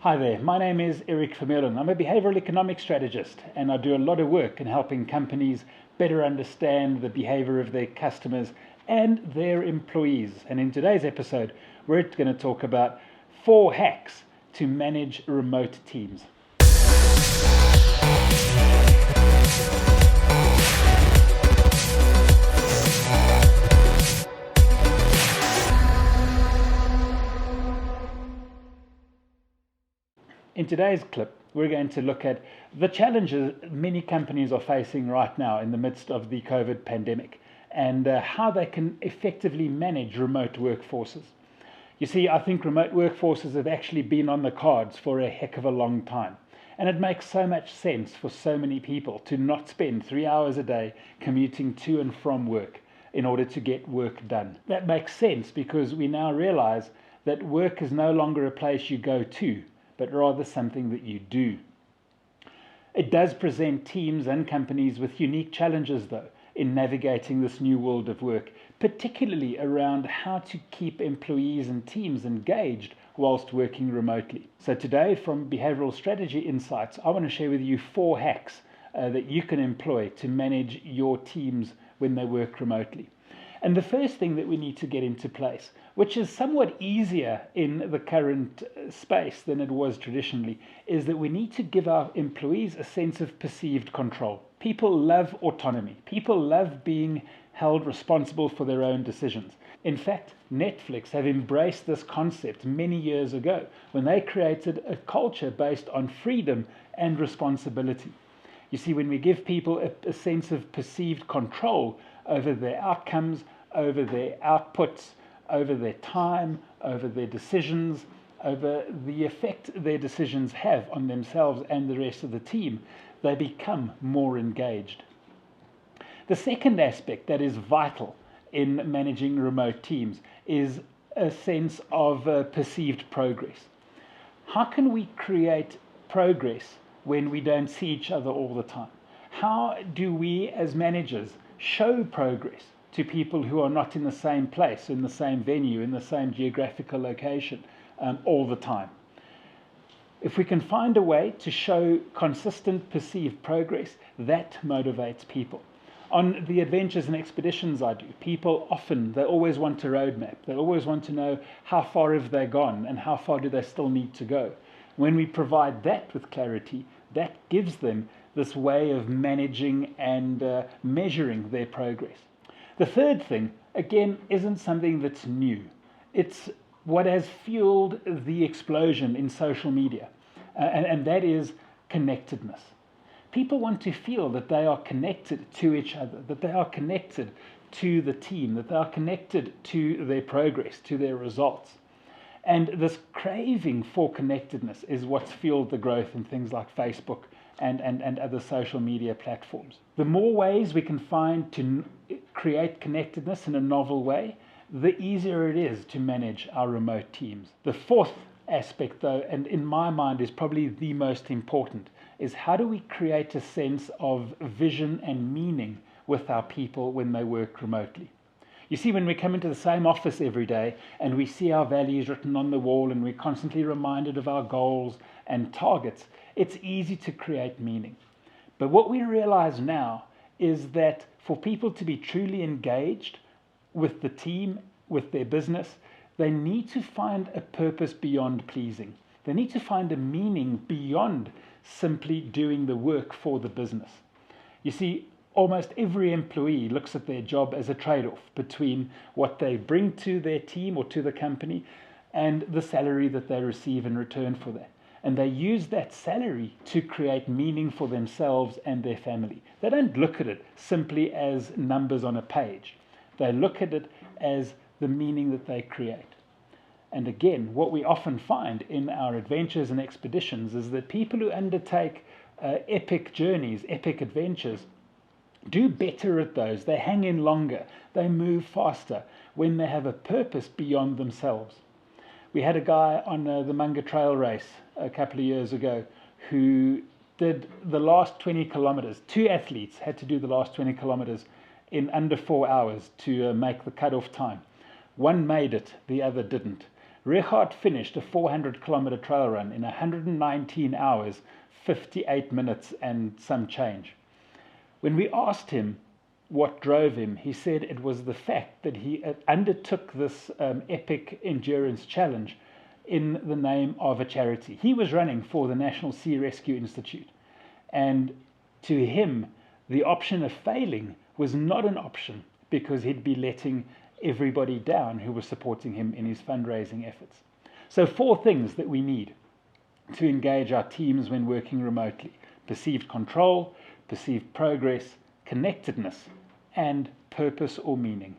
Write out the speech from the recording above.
Hi there, my name is Erik Vermeulen. I'm a behavioral economic strategist and I do a lot of work in helping companies better understand the behavior of their customers and their employees. And in today's episode, we're going to talk about 4 hacks to manage remote teams. In today's clip, we're going to look at the challenges many companies are facing right now in the midst of the COVID pandemic and how they can effectively manage remote workforces. You see, I think remote workforces have actually been on the cards for a heck of a long time. And it makes so much sense for so many people to not spend 3 hours a day commuting to and from work in order to get work done. That makes sense because we now realize that work is no longer a place you go to, but rather something that you do. It does present teams and companies with unique challenges, though, in navigating this new world of work, particularly around how to keep employees and teams engaged whilst working remotely. So today, from Behavioural Strategy Insights, I want to share with you 4 hacks that you can employ to manage your teams when they work remotely. And the first thing that we need to get into place, which is somewhat easier in the current space than it was traditionally, is that we need to give our employees a sense of perceived control. People love autonomy. People love being held responsible for their own decisions. In fact, Netflix have embraced this concept many years ago when they created a culture based on freedom and responsibility. You see, when we give people a sense of perceived control over their outcomes, over their outputs, over their time, over their decisions, over the effect their decisions have on themselves and the rest of the team, they become more engaged. The second aspect that is vital in managing remote teams is a sense of perceived progress. How can we create progress when we don't see each other all the time? How do we as managers show progress to people who are not in the same place, in the same venue, in the same geographical location all the time? If we can find a way to show consistent perceived progress, that motivates people. On the adventures and expeditions I do, people they always want a roadmap. They always want to know how far have they gone and how far do they still need to go. When we provide that with clarity, that gives them this way of managing and measuring their progress. The third thing, again, isn't something that's new. It's what has fueled the explosion in social media, and that is connectedness. People want to feel that they are connected to each other, that they are connected to the team, that they are connected to their progress, to their results. And this craving for connectedness is what's fueled the growth in things like Facebook and other social media platforms. The more ways we can find to create connectedness in a novel way, the easier it is to manage our remote teams. The fourth aspect, though, and in my mind is probably the most important, is how do we create a sense of vision and meaning with our people when they work remotely? You see, when we come into the same office every day and we see our values written on the wall and we're constantly reminded of our goals and targets, it's easy to create meaning. But what we realize now is that for people to be truly engaged with the team, with their business, they need to find a purpose beyond pleasing. They need to find a meaning beyond simply doing the work for the business. You see, almost every employee looks at their job as a trade-off between what they bring to their team or to the company and the salary that they receive in return for that. And they use that salary to create meaning for themselves and their family. They don't look at it simply as numbers on a page. They look at it as the meaning that they create. And again, what we often find in our adventures and expeditions is that people who undertake epic journeys, epic adventures, do better at those. They hang in longer. They move faster when they have a purpose beyond themselves. We had a guy on the Manga Trail race a couple of years ago who did the last 20 kilometers. 2 athletes had to do the last 20 kilometers in under 4 hours to make the cutoff time. One made it, the other didn't. Richard finished a 400-kilometer trail run in 119 hours, 58 minutes and some change. When we asked him what drove him, he said it was the fact that he undertook this epic endurance challenge in the name of a charity. He was running for the National Sea Rescue Institute, and to him, the option of failing was not an option because he'd be letting everybody down who was supporting him in his fundraising efforts. So 4 things that we need to engage our teams when working remotely: perceived control, perceived progress, connectedness, and purpose or meaning.